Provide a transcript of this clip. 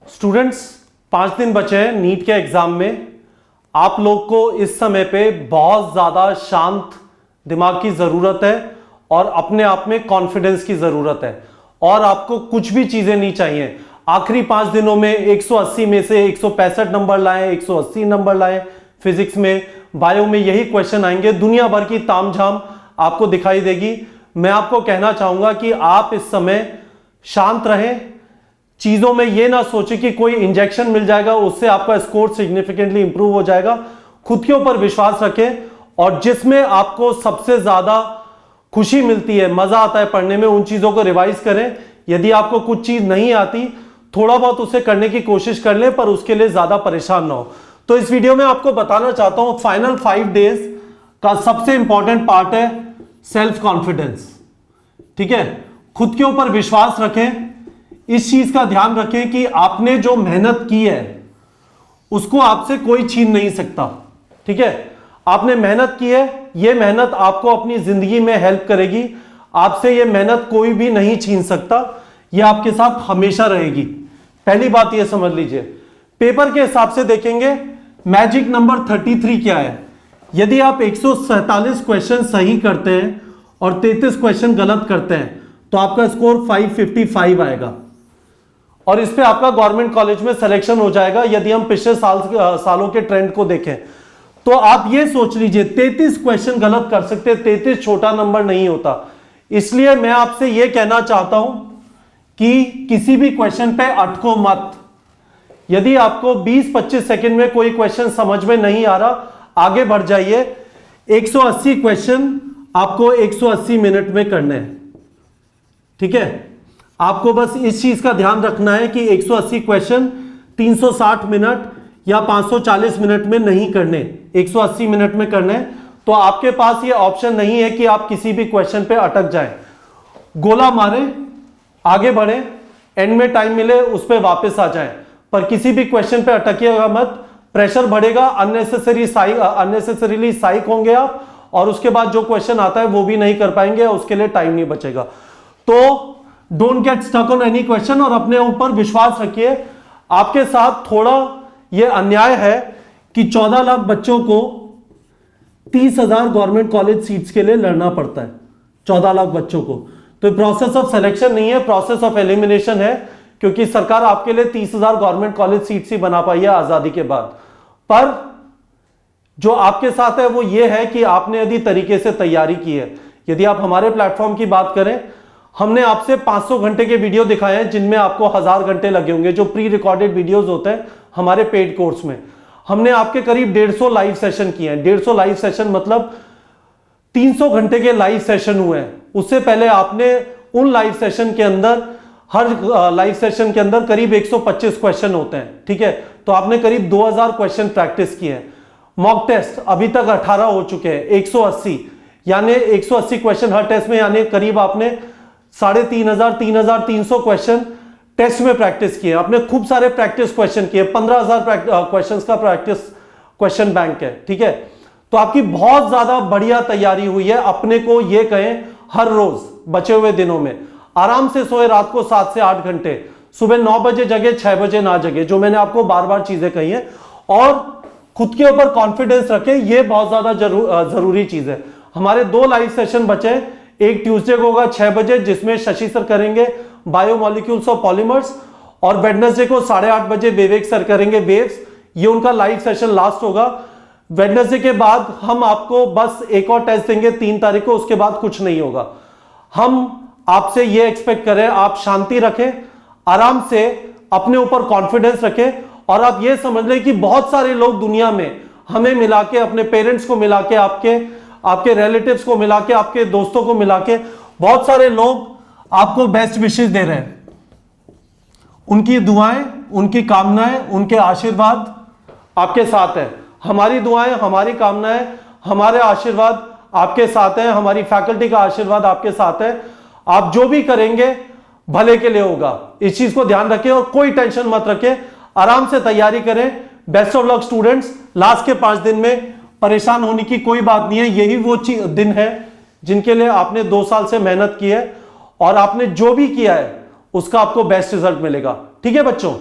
Students 5 दिन बचे हैं नीट के एग्जाम में। आप लोग को इस समय पे बहुत ज्यादा शांत दिमाग की जरूरत है और अपने आप में कॉन्फिडेंस की जरूरत है और आपको कुछ भी चीजें नहीं चाहिए। आखिरी 5 दिनों में 180 में से 165 नंबर लाएं, 180 नंबर लाएं। फिजिक्स में, बायो में यही क्वेश्चन आएंगे। दुनिया भर की तामझाम आपको दिखाई देगी। मैं आपको कहना चाहूंगा कि आप इस समय शांत रहें, चीजों में यह ना सोचें कि कोई इंजेक्शन मिल जाएगा उससे आपका स्कोर सिग्निफिकेंटली इंप्रूव हो जाएगा। खुद के ऊपर विश्वास रखें और जिसमें आपको सबसे ज्यादा खुशी मिलती है, मजा आता है पढ़ने में, उन चीजों को रिवाइज करें। यदि आपको कुछ चीज नहीं आती, थोड़ा बहुत उसे करने की कोशिश कर लें, पर उसके लिए ज्यादा परेशान ना हो। तो इस वीडियो में आपको बताना चाहता हूं फाइनल 5 डेज का सबसे इंपॉर्टेंट पार्ट है सेल्फ कॉन्फिडेंस। ठीक है, खुद के ऊपर विश्वास रखें। इस चीज का ध्यान रखें कि आपने जो मेहनत की है उसको आपसे कोई छीन नहीं सकता। ठीक है, आपने मेहनत की है, यह मेहनत आपको अपनी जिंदगी में हेल्प करेगी। आपसे यह मेहनत कोई भी नहीं छीन सकता, यह आपके साथ हमेशा रहेगी। पहली बात यह समझ लीजिए। पेपर के हिसाब से देखेंगे, मैजिक नंबर 33 क्या है। यदि आप 147 क्वेश्चन सही करते हैं और 33 क्वेश्चन गलत करते हैं तो आपका स्कोर 555 आएगा और इस पे आपका गवर्नमेंट कॉलेज में सिलेक्शन हो जाएगा। यदि हम पिछले सालों के ट्रेंड को देखें तो आप ये सोच लीजिए 33 क्वेश्चन गलत कर सकते हैं। 33 छोटा नंबर नहीं होता। इसलिए मैं आपसे यह कहना चाहता हूं कि किसी भी क्वेश्चन पे अटको मत। यदि आपको 20-25 सेकंड में कोई क्वेश्चन समझ में नहीं आ रहा, आगे बढ़ जाइए। 180 क्वेश्चन आपको 180 मिनट में करने हैं। ठीक है, आपको बस इस चीज का ध्यान रखना है कि 180 क्वेश्चन 360 मिनट या 540 मिनट में नहीं करने, 180 मिनट में करने। तो आपके पास ये ऑप्शन नहीं है कि आप किसी भी क्वेश्चन पे अटक जाएं। गोला मारें, आगे बढ़ें, एंड में टाइम मिले उस पर वापस आ जाएं, पर किसी भी क्वेश्चन पे अटकिएगा मत। प्रेशर बढ़ेगा, अननेसेसरीली साइक होंगे आप और उसके बाद जो क्वेश्चन आता है वो भी नहीं कर पाएंगे, उसके लिए टाइम नहीं बचेगा। तो don't get stuck on any question और अपने ऊपर विश्वास रखिए। आपके साथ थोड़ा यह अन्याय है कि 14 लाख बच्चों को 30,000 गवर्नमेंट कॉलेज सीट्स के लिए लड़ना पड़ता है। 14 लाख बच्चों को। तो प्रोसेस ऑफ सिलेक्शन नहीं है, प्रोसेस ऑफ एलिमिनेशन है, क्योंकि सरकार आपके लिए 30,000 गवर्नमेंट कॉलेज सीट्स ही बना पाई है आजादी के बाद। पर जो आपके साथ है वो ये है कि आपने यदि तरीके से तैयारी की है। यदि आप हमारे प्लेटफॉर्म की बात करें, हमने आपसे 500 घंटे के वीडियो दिखाए हैं जिनमें आपको 1000 घंटे लगे होंगे, जो प्री रिकॉर्डेड वीडियोस होते हैं हमारे पेड कोर्स में। हमने आपके करीब 150 लाइव सेशन किए हैं। 150 लाइव सेशन मतलब 300 घंटे के लाइव सेशन हुए हैं। उससे पहले आपने उन लाइव सेशन के अंदर, हर लाइव सेशन के अंदर करीब 125 क्वेश्चन होते हैं। ठीक है, तो आपने करीब 2000 क्वेश्चन प्रैक्टिस किए हैं। मॉक टेस्ट अभी तक 18 हो चुके हैं, 180 यानी 180 क्वेश्चन हर टेस्ट में, यानी करीब आपने 3500 3300 क्वेश्चन टेस्ट में प्रैक्टिस किए। आपने खूब सारे प्रैक्टिस क्वेश्चन किए, 15,000 क्वेश्चंस का प्रैक्टिस क्वेश्चन बैंक है। ठीक है, तो आपकी बहुत ज्यादा बढ़िया तैयारी हुई है। अपने को यह कहें, हर रोज बचे हुए दिनों में आराम से सोए, रात को 7 से 8 घंटे, सुबह 9 बजे जगे, 6 बजे ना जगे, जो मैंने आपको बार बार चीजें कही है। और खुद के ऊपर कॉन्फिडेंस रखें, यह बहुत ज्यादा जरूरी चीज है। हमारे 2 लाइव सेशन बचे हैं। एक ट्यूसडे को होगा 6 बजे जिसमें शशि सर करेंगे बायोमोलिक्यूल्स ऑफ पॉलीमर्स, और वेडनेसडे को 8:30 बजे विवेक सर करेंगे वेव्स। ये उनका लाइव सेशन लास्ट होगा। वेडनेसडे के बाद हम आपको बस एक और टेस्ट देंगे 3 तारीख को, उसके बाद कुछ नहीं होगा। हम आपसे ये एक्सपेक्ट करें, आप शांति रखें, आराम से अपने ऊपर कॉन्फिडेंस रखें और आप ये समझ लें कि बहुत सारे लोग दुनिया में हमें मिला के, अपने पेरेंट्स को मिला के, आपके रिलेटिव्स को मिला के, आपके दोस्तों को मिला के, बहुत सारे लोग आपको बेस्ट विशेस दे रहे हैं। उनकी दुआएं, उनकी कामनाएं, उनके आशीर्वाद आपके साथ है। हमारी दुआएं, हमारी कामनाएं, हमारे आशीर्वाद आपके साथ है। हमारी फैकल्टी का आशीर्वाद आपके साथ है। आप जो भी करेंगे भले के लिए होगा, इस चीज को ध्यान रखें और कोई टेंशन मत रखें। आराम से तैयारी करें। Best of luck students. Last के 5 दिन में परेशान होने की कोई बात नहीं है। यही वो दिन है जिनके लिए आपने 2 साल से मेहनत की है और आपने जो भी किया है उसका आपको बेस्ट रिजल्ट मिलेगा। ठीक है बच्चों।